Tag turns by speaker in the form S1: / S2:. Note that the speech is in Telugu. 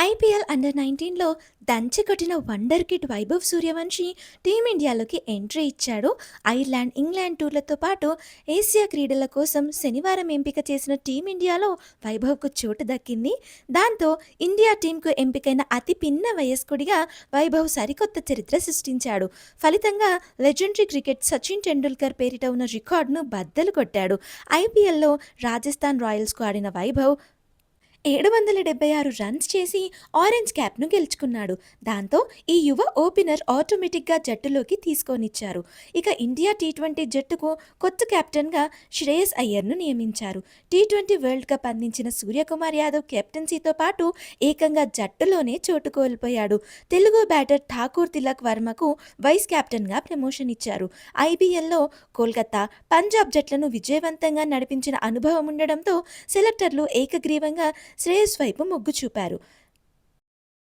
S1: ఐపీఎల్ అండర్-19లో దంచికొట్టిన వండర్ కిడ్ వైభవ్ సూర్యవంశి టీమిండియాలోకి ఎంట్రీ ఇచ్చాడు. ఐర్లాండ్, ఇంగ్లాండ్ టూర్లతో పాటు ఏసియా క్రీడల కోసం శనివారం ఎంపిక చేసిన టీమిండియాలో వైభవ్‌కు చోటు దక్కింది. దాంతో ఇండియా టీమ్‌కు ఎంపికైన అతి పిన్న వయస్కుడిగా వైభవ్ సరికొత్త చరిత్ర సృష్టించాడు. ఫలితంగా లెజెండరీ క్రికెట్ సచిన్ టెండూల్కర్ పేరిట ఉన్న రికార్డును బద్దలు కొట్టాడు. ఐపీఎల్‌లో రాజస్థాన్ రాయల్స్‌కు ఆడిన వైభవ్ 776 రన్స్ చేసి ఆరెంజ్ క్యాప్‌ను గెలుచుకున్నాడు. దాంతో ఈ యువ ఓపెనర్ ఆటోమేటిక్‌గా జట్టులోకి తీసుకొనిచ్చారు. ఇక ఇండియా టీ20 జట్టుకు కొత్త కెప్టెన్‌గా శ్రేయస్ అయ్యర్‌ను నియమించారు. టీ20 వరల్డ్ కప్ అందించిన సూర్యకుమార్ యాదవ్ కెప్టెన్సీతో పాటు ఏకంగా జట్టులోనే చోటు కోల్పోయాడు. తెలుగు బ్యాటర్ ఠాకూర్ తిలక్ వర్మకు వైస్ కెప్టెన్‌గా ప్రమోషన్ ఇచ్చారు. ఐపీఎల్‌లో కోల్కతా, పంజాబ్ జట్లను విజయవంతంగా నడిపించిన అనుభవం ఉండడంతో సెలెక్టర్లు ఏకగ్రీవంగా శ్రేయస్ వైపు మొగ్గు చూపారు.